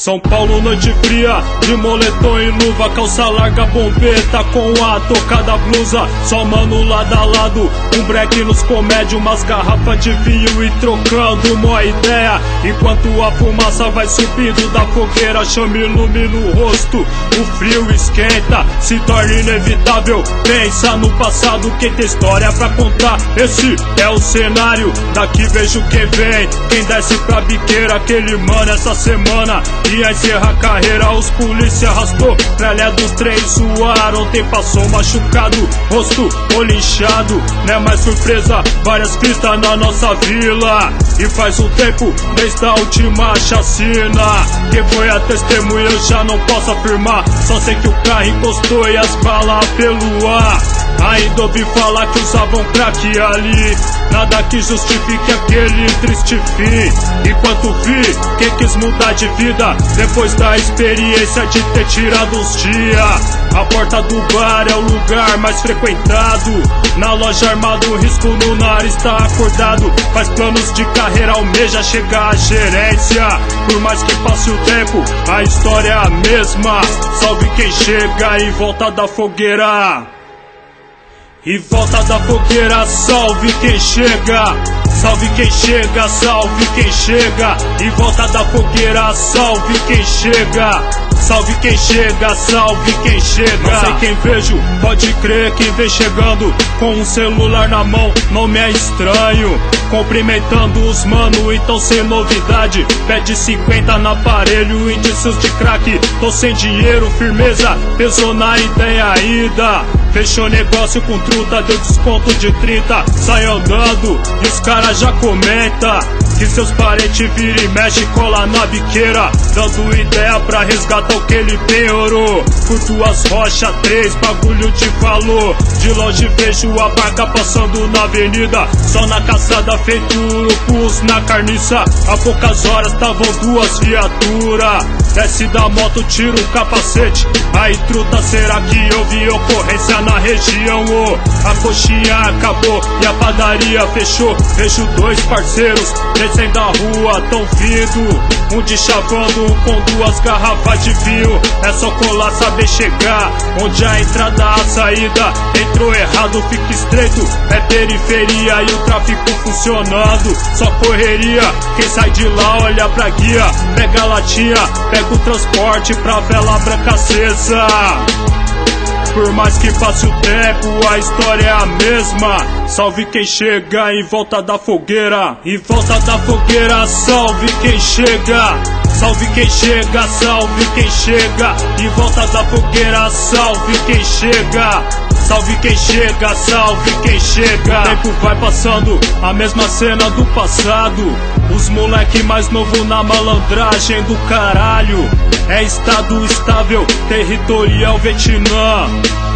São Paulo, noite fria, de moletom e luva, calça larga, bombeta com a tocada blusa. Só mano lado a lado, um break nos comédia, umas garrafas de vinho e trocando uma ideia. Enquanto a fumaça vai subindo da fogueira, chama e ilumina o rosto, o frio esquenta, se torna inevitável. Pensa no passado, quem tem história pra contar, esse é o cenário. Daqui vejo quem vem, quem desce pra biqueira, aquele mano essa semana ia encerrar a carreira. Os polícia arrastou, tralha dos três zoaram. Ontem passou machucado, rosto olho inchado. Não é mais surpresa, várias pistas na nossa vila. E faz um tempo, desde a última chacina. Quem foi a testemunha eu já não posso afirmar, só sei que o carro encostou e as balas pelo ar. Ainda ouvi falar que usavam crack ali, nada que justifique aquele triste fim. Enquanto vi, quem quis mudar de vida, depois da experiência de ter tirado uns dias. A porta do bar é o lugar mais frequentado, na loja armado, um risco no nariz, tá acordado. Faz planos de carreira, almeja chegar à gerência. Por mais que passe o tempo, a história é a mesma. Salve quem chega e volta da fogueira. E volta da fogueira, salve quem chega. Salve quem chega, salve quem chega. E volta da fogueira, salve quem chega. Salve quem chega, salve quem chega. Não sei quem vejo, pode crer quem vem chegando com um celular na mão, não me é estranho. Cumprimentando os mano, então sem novidade. Pede 50 no aparelho, indícios de crack. Tô sem dinheiro, firmeza, pesou na ideia ainda. Fechou negócio com truta, deu desconto de 30. Sai andando e os caras já comenta que seus parentes viram e mexe, cola na biqueira, dando ideia pra resgatar o que ele penhorou. Por duas rochas, 3 bagulho de valor. De longe vejo a barca passando na avenida, só na caçada feito urupus na carniça. Há poucas horas tavam 2 viaturas. Desce da moto, tira o capacete. Aí truta, será que houve ocorrência na região? Oh, a coxinha acabou e a padaria fechou. Vejo 2 parceiros descendo a rua, tão vindo, um de chavando, um com 2 garrafas de vinho. É só colar, saber chegar onde a entrada, a saída. Entrou errado, fica estreito, é periferia e o tráfico funcionando. Só correria, quem sai de lá olha pra guia. Pega a latinha, pega o transporte pra vela branca acesa. Por mais que passe o tempo, a história é a mesma. Salve quem chega em volta da fogueira. Em volta da fogueira, salve quem chega. Salve quem chega, salve quem chega. Em volta da fogueira, salve quem chega. Salve quem chega, salve quem chega. O tempo vai passando, a mesma cena do passado. Os moleque mais novo na malandragem do caralho. É estado estável, territorial Vietnã.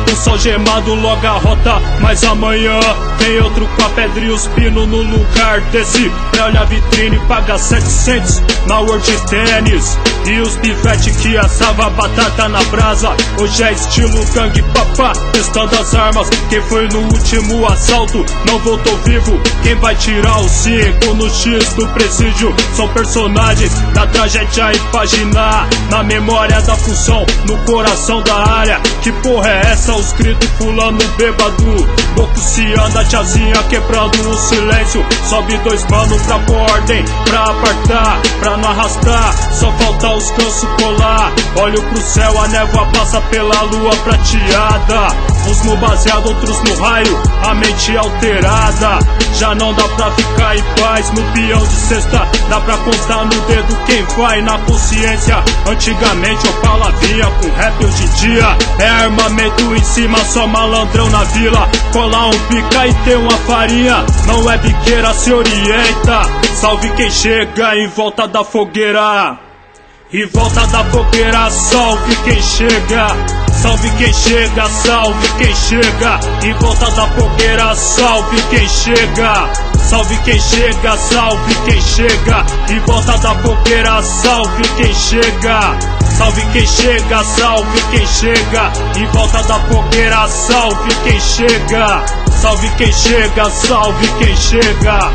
O sol gemado logo a rota, mas amanhã tem outro com a pedra e os pinos no lugar desse. Pra olhar a vitrine paga 700 na World Tênis. E os pivete que assava batata na brasa, hoje é estilo gangue papá, testando as armas. Quem foi no último assalto não voltou vivo. Quem vai tirar o 5 no X do presídio? São personagens da tragédia imaginar, na memória da função, no coração da área. Que porra é essa? Os gritos fulano bêbado, louco se anda, tiazinha quebrando o silêncio. Sobe 2 mano pra pôr ordem, pra apartar, pra não arrastar, só falta os cansos colar. Olho pro céu, a névoa passa pela lua prateada. Uns no baseado, outros no raio, a mente alterada. Já não dá pra ficar em paz no peão de cesta. Dá pra contar no dedo quem vai na consciência. Antigamente Opala vinha com rap, hoje em dia é armamento em cima, só malandrão na vila. Colar um pica e ter uma farinha, não é biqueira, se orienta. Salve quem chega em volta da fogueira. Em volta da fogueira, salve quem chega. Salve quem chega, salve quem chega. Em volta da fogueira, salve quem chega. Salve quem chega, salve quem chega. Em volta da fogueira, salve quem chega. Salve quem chega, salve quem chega. Em volta da fogueira, salve quem chega. Salve quem chega, salve quem chega.